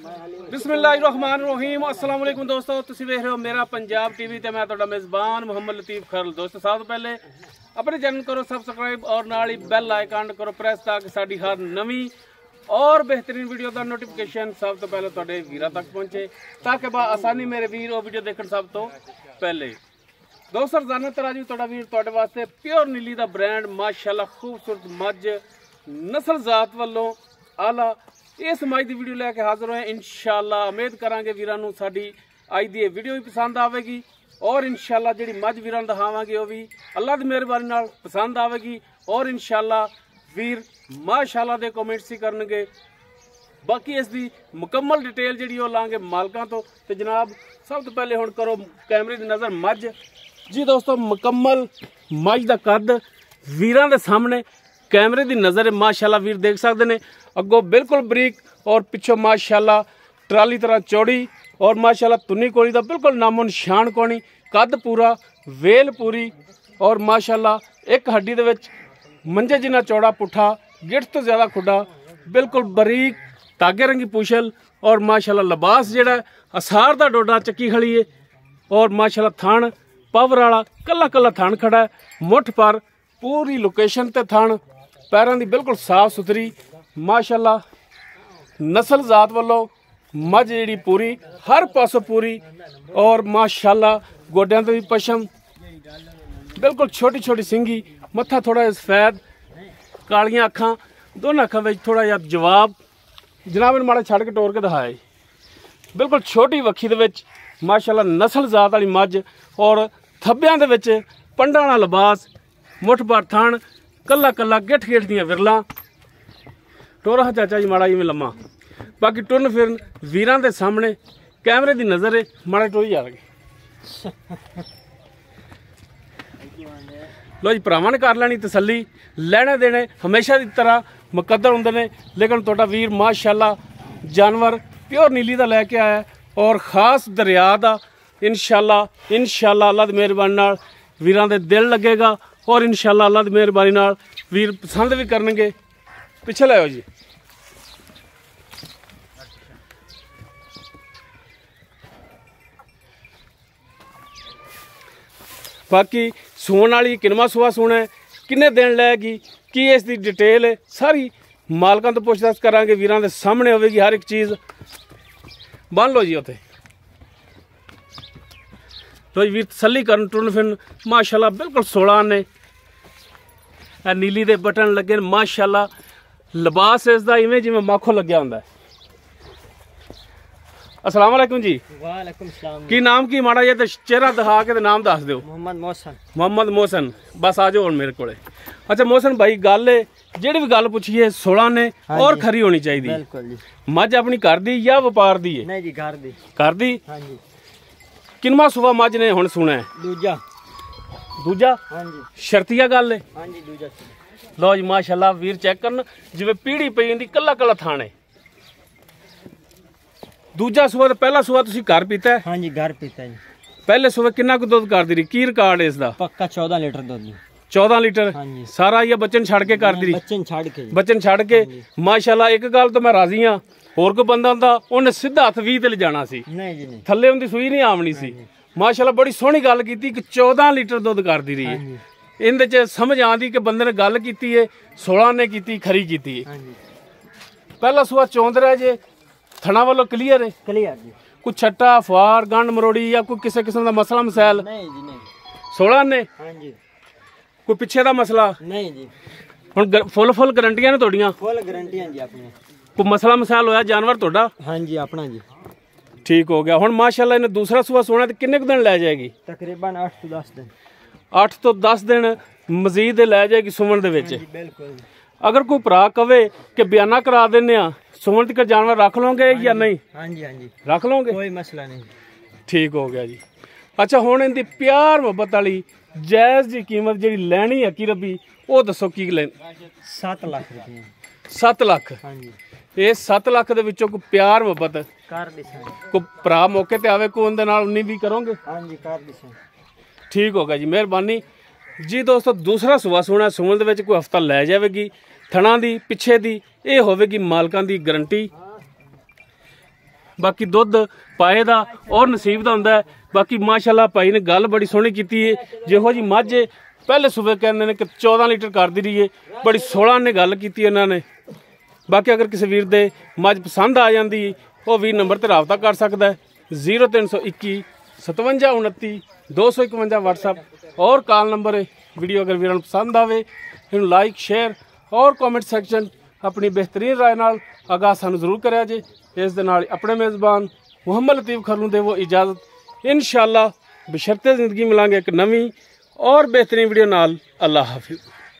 बिस्मिल्लाहिर्रहमानिर्रहीम अस्सलाम वालेकुम दोस्तों, तुसीं वेख रहे हो मेरा पंजाब टीवी ते मैं तुहाडा मेज़बान मुहम्मद लतीफ़ खरल। दोस्तों सब तो पहले अपने चैनल करो सबसक्राइब और नाल ही बैल आइकन करो प्रेस ताकि साडी हर नवीं और बेहतरीन वीडियो का नोटिफिकेशन सब तो पहले तुहाडे वीरां तक पहुंचे ताकि बा आसानी मेरे वीर वो वीडियो देखण सब तो पहले। दोस्तों रोजाना तरह जी तुहाडा वीर तुहाडे वास्ते प्योर नीली दा ब्रांड माशाअल्लाह खूबसूरत मੱਝ नस्ल जात वालों आला इस मੱਝ की वीडियो लैके हाजिर होए। इंशाअल्लाह उम्मीद करांगे वीरां नूं साडी अज दी वीडियो भी पसंद आवेगी और इंशाअल्लाह जिहड़ी मੱਝ वीरां दिखावांगे वो भी अल्लाह दी मेहरबानी नाल पसंद आवेगी और इंशाअल्लाह वीर माशाअल्लाह दे कमेंट्स ही करनगे। बाकी इसकी मुकम्मल डिटेल जिहड़ी वो लांगे मालकां तो जनाब सब तो पहले हुण करो कैमरे की नज़र मੱਝ जी। दोस्तों मुकम्मल मੱਝ दा कद वीरां दे सामने कैमरे की नज़र माशाअल्लाह वीर देख सकते हैं। अगों बिल्कुल बरीक और पिछों माशाअल्लाह ट्राली तरह चौड़ी और माशाअल्लाह तुन्नी कोली दा बिल्कुल नामो निशान कोनी, कद पूरा वेल पूरी और माशाअल्लाह एक हड्डी दे विच मंजे जिन्ना चौड़ा पुट्ठा गिठ तो ज़्यादा खुडा बिल्कुल बरीक धागे रंगी पूछल और माशाअल्लाह लिबास जिहड़ा असार दा डोडा चक्की खड़ी है और माशाअल्लाह थान पावर वाला कला कला थान खड़ा है। मुठ पर पूरी लोकेशन ते थान पैरों की बिल्कुल साफ सुथरी माशाअल्लाह नस्ल जात वालों मੱਝ जी पूरी हर पासों पूरी और माशाअल्लाह गोड्यां ते भी पशम बिल्कुल छोटी छोटी सिंगी मत्था थोड़ा सफेद कालियां अखां दोनों अखां में थोड़ा जिहा जवाब जनाब ने माड़ा छड़ के टोर के दिखाया बिल्कुल छोटी वक्खी दे विच माशाअल्लाह नस्ल जात वाली मੱਝ और थब्बियां दे विच पंडां वाला लिबास मुठ भर थान कला कला गिठ गिठ दियां विरलां टोरा चाचा जी माड़ा जिवें लम्मा। बाकी टुरन फिरन वीरां दे सामने कैमरे की नज़र है माड़ा टोरी जा लगे। लो जी भरावां ने कर लैनी तसल्ली, लेने देने हमेशा की तरह मुकद्दर हुंदे ने, लेकिन तुहाडा वीर माशाअल्लाह जानवर प्योर नीली दा लैके आया और खास दरिया दा इंशाअल्लाह अल्लाह दी मेहरबानी नाल वीरां दे दिल लगेगा और इंशाअल्लाह अल्लाह दी मेहरबानी नाल वीर पसंद भी करनगे। पिछे लाओ जी। बाकी सूण वाली किनवा सुआ सूना है किन्ने दिन लैगी की इसकी डिटेल है सारी मालकां तो पुछताछ करांगे, वीरां दे सामने होवेगी हर एक चीज़। बन लो जी उत्थे लो जी वीर तसल्ली करन टुरन फिरन माशाअल्लाह बिल्कुल 16 ने नीली दे बटन लगे माशाअल्लाह लिबास इसका इवें जिवें माखो लग्या हुंदा है। अस्सलाम वालेकुम जी। वालेकुम सलाम। की नाम की माड़ा जिहा ते चेहरा दिखा के ते नाम दस दिओ। मोहम्मद मोहसन बस आ जाओ मेरे को। अच्छा मोहसन भाई गल है जिहड़ी भी गल पुछिए 16 ने और खरी होनी चाहिए। मੱਝ अपनी घर दी या व्यापार दी है? नहीं जी घर दी। घर दी? हां जी। किनवा सुबह मੱਝ ने हुण सुना है? दूजा। दूजा? हां जी। शर्तिया गल है? हां जी दूजा। लो जी माशाअल्लाह वीर चेक करन जिवें पीढ़ी पई हुंदी कला कला थाने। दूजा सुबह तो पहला सुबह तुसीं घर पीता है? हां जी घर पीता है। पहले सुबह कितना कुछ दुध करदी रही? की रिकॉर्ड है इसदा? पक्का 14 लीटर दुध। 14 लीटर? हाँ जी। सारा ये बच्चन छड़ के करदी रही? बच्चन छड़ के माशाअल्लाह। एक गल तो मैं राजी हाँ, होर कोई बंदा हुंदा उन्हें सीधा हथ 20 ते ले जाना सी। नहीं जी नहीं। थल्ले उंदी सूई नहीं आवनी सी। माशाअल्लाह बड़ी सोहनी गल कीती कि 14 लीटर दुध करदी रही है। इहदे च समझ आंदी कि बंदे ने गल कीती है 16 ने कीती खरी कीती है। पहला सुबह चौंद रहा जे थना वालों क्लीयर है? क्लीयर जी। कुछ छट्टा फुआर गंढ मरोड़ी या कोई किसी किस्म का मसला मसैल? नहीं जी नहीं। 16 ने? हाँ जी। कोई पिछे का मसला? नहीं जी। हुण फुल गारंटियां ने तुहाडियां? फुल गारंटियां जी अपनी। कोई मसला मसैल होया जानवर तुहाडा? हाँ जी अपना जी। ठीक हो गया। हुण माशाअल्लाह इन्हें दूसरा सुबह सोना तो किन्ने दिन लै जाएगी? तकरीबन 8 तो 10 दिन। 8 तो 10 दिन मजीद लै जाएगी सुमन दे विच। बिल्कुल। अगर कोई भरा कवे कि बयाना करा देने सुमन तक जानवर रख लोगे या नहीं? हाँ जी हाँ जी रख लोगे, कोई मसला नहीं। ठीक हो गया जी। अच्छा हुण इनकी प्यार मुहब्बत वाली जायज़ जी कीमत जी लैनी है की रबी वो दसो की लें? 7 लाख रुपये। 7 लाख? हाँ जी। ये 7 लाख दे विचों कोई प्यार मुहब्बत कर दिसा कोई भरा मौके ते आवे कोई उनदे नाल उन्नी भी करोगे? हाँ जी कर दिसा। ठीक हो गया जी मेहरबानी जी। दोस्तों दूसरा सुबह सोना सुमन दे विच कोई हफ्ता लै जाएगी। थणा दी पिछे दी ये होवेगी मालकां दी गारंटी बाकी दुध पाए दा और नसीब दा हुंदा है। बाकी माशाल्लाह भाई ने गल बड़ी सोहनी कीती है। जिहो जी मझ पहले सूबे कहने ने कि 14 लीटर कर दी रही है, बड़ी 16 ने गल कीती इन्होंने। बाकी अगर किसी वीर दे मझ पसंद आ जाती वो वीर नंबर ते राबता कर सकता है 0321 57 29 251 व्हाट्सएप और कॉल नंबर है। वीडियो अगर वीर पसंद आवे इन्हूं लाइक शेयर और कॉमेंट सैक्शन अपनी बेहतरीन राय नाल आगाह सानू जरूर करिया जे। इस दे नाल अपने मेज़बान मुहम्मद लतीफ़ खर नूं देवो इजाज़त। इंशाअल्लाह बशर्ते ज़िंदगी मिलांगे एक नवीं और बेहतरीन वीडियो नाल। अल्लाह हाफिज़।